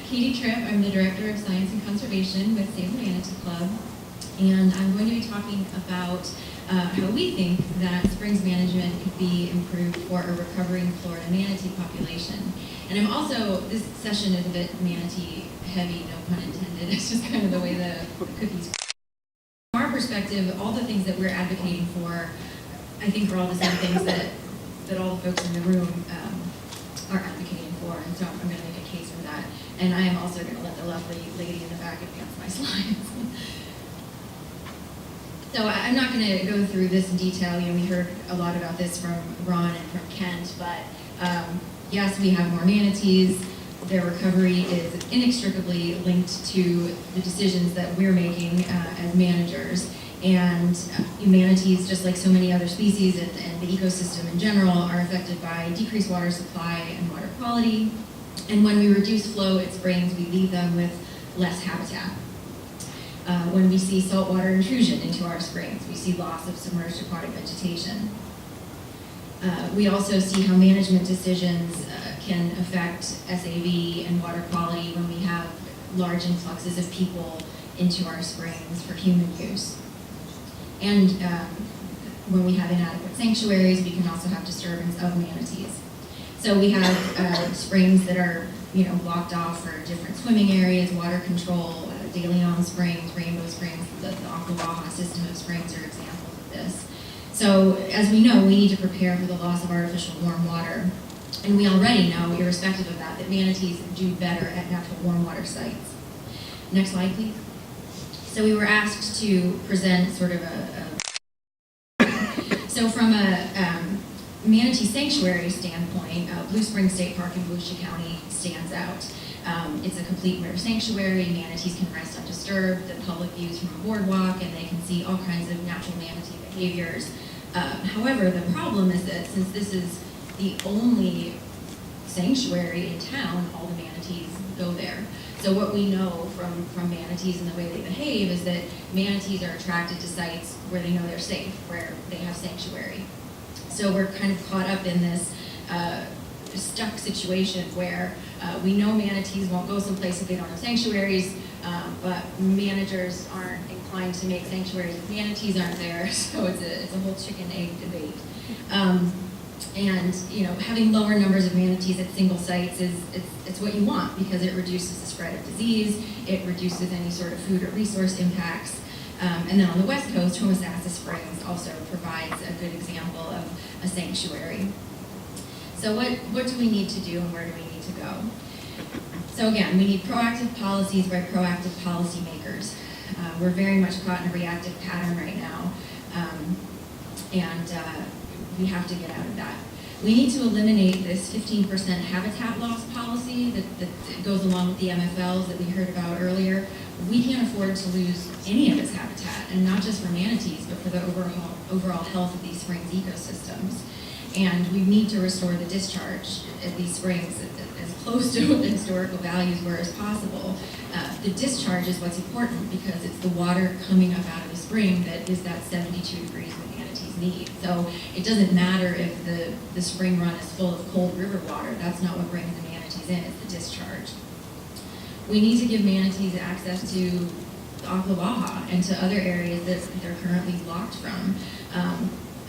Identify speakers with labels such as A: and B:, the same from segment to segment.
A: Tripp. I'm the Director of Science and Conservation with Save the Manatee Club, and I'm going to be talking about how we think that springs management could be improved for a recovering Florida manatee population. And I'm also, this session is a bit manatee heavy, no pun intended. It's just kind of the way the cookies. From our perspective, all the things that we're advocating for, I think are all the same things that all the folks in the room are advocating for, and so I'm going to make a case for that. And I am also going to let the lovely lady in the back advance my slides. So I'm not going to go through this in detail. We heard a lot about this from Ron and from Kent, but yes, we have more manatees. Their recovery is inextricably linked to the decisions that we're making as managers. And manatees, just like so many other species and the ecosystem in general, are affected by decreased water supply and water quality. And when we reduce flow at springs, we leave them with less habitat. When we see saltwater intrusion into our springs, we see loss of submerged aquatic vegetation. We also see how management decisions can affect SAV and water quality when we have large influxes of people into our springs for human use. And when we have inadequate sanctuaries, we can also have disturbance of manatees. So we have springs that are blocked off for different swimming areas, water control, De Leon Springs, Rainbow Springs, the Ocala system of springs are examples of this. So as we know, we need to prepare for the loss of artificial warm water. And we already know, irrespective of that manatees do better at natural warm water sites. Next slide, please. So we were asked to present sort of so from a manatee sanctuary standpoint, Blue Springs State Park in Volusia County stands out. It's a complete marine sanctuary. Manatees can rest undisturbed. The public views from a boardwalk, and they can see all kinds of natural manatee behaviors. However, the problem is that since this is the only sanctuary in town, all the manatees go there. So what we know from manatees and the way they behave is that manatees are attracted to sites where they know they're safe, where they have sanctuary. So we're kind of caught up in this stuck situation where we know manatees won't go someplace if they don't have sanctuaries, but managers aren't inclined to make sanctuaries if manatees aren't there, so it's a whole chicken-egg debate. And having lower numbers of manatees at single sites it's what you want, because it reduces the spread of disease, it reduces any sort of food or resource impacts. And then on the west coast, Homosassa Springs also provides a good example of a sanctuary. So what do we need to do, and where do we need to go? So again, we need proactive policies by proactive policymakers. We're very much caught in a reactive pattern right now, and we have to get out of that. We need to eliminate this 15% habitat loss policy that goes along with the MFLs that we heard about earlier. We can't afford to lose any of this habitat, and not just for manatees, but for the overall health of these springs ecosystems. And we need to restore the discharge at these springs as close to what the historical values were as possible. The discharge is what's important, because it's the water coming up out of the spring that is that 72 degrees that manatees need. So it doesn't matter if the spring run is full of cold river water. That's not what brings the manatees in, it's the discharge. We need to give manatees access to the Ocala and to other areas that they're currently blocked from.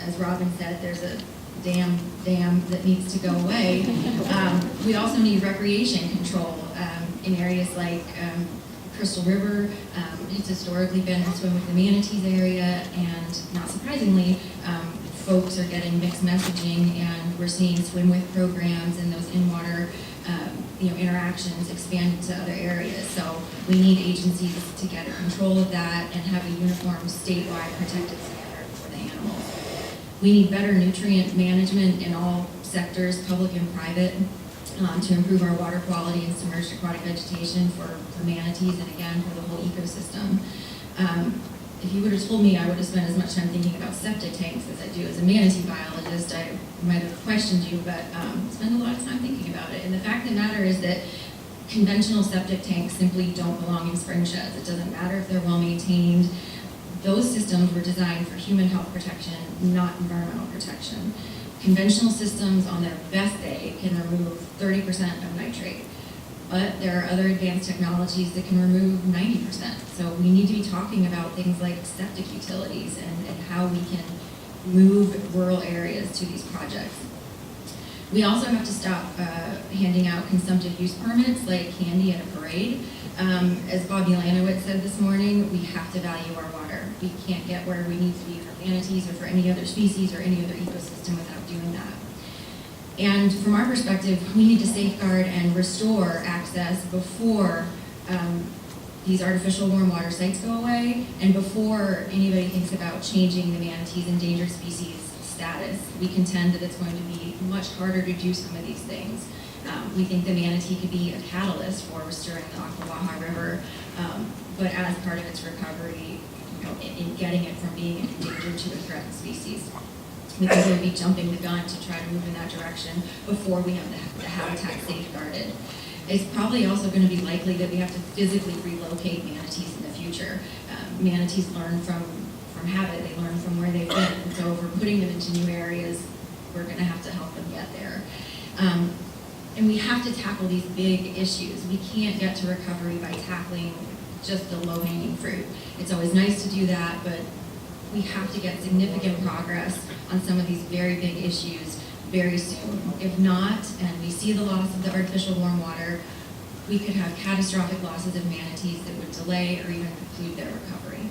A: As Robin said, there's a dam that needs to go away. We also need recreation control in areas like Crystal River. It's historically been a swim with the manatees area, and not surprisingly, folks are getting mixed messaging, and we're seeing swim with programs and those in-water interactions expanded to other areas. So we need agencies to get a control of that and have a uniform statewide protected standard for the animals. We need better nutrient management in all sectors, public and private, to improve our water quality and submerged aquatic vegetation for manatees, and again for the whole ecosystem. If you would have told me I would have spent as much time thinking about septic tanks as I do as a manatee biologist, I might have questioned you, but spend a lot of time thinking about it. And the fact of the matter is that conventional septic tanks simply don't belong in spring sheds. It doesn't matter if they're well maintained. Those systems were designed for human health protection, not environmental protection. Conventional systems on their best day can remove 30% of nitrate. but there are other advanced technologies that can remove 90%. So we need to be talking about things like septic utilities and how we can move rural areas to these projects. We also have to stop handing out consumptive use permits like candy at a parade. As Bobby Lanowitz said this morning, we have to value our water. We can't get where we need to be for manatees or for any other species or any other ecosystem without doing that. And from our perspective, we need to safeguard and restore access before these artificial warm water sites go away and before anybody thinks about changing the manatee's endangered species status. We contend that it's going to be much harder to do some of these things. We think the manatee could be a catalyst for restoring the Ocala River, but as part of its recovery, in getting it from being an endangered to a threatened species. We think we would be jumping the gun to try to move in that direction before we have the habitat safeguarded. It's probably also going to be likely that we have to physically relocate manatees in the future. Manatees learn from habit, they learn from where they've been, and so if we're putting them into new areas, we're going to have to help them get there. And we have to tackle these big issues. We can't get to recovery by tackling just the low-hanging fruit. It's always nice to do that, but we have to get significant progress on some of these very big issues very soon. If not, and we see the loss of the artificial warm water, we could have catastrophic losses of manatees that would delay or even preclude their recovery.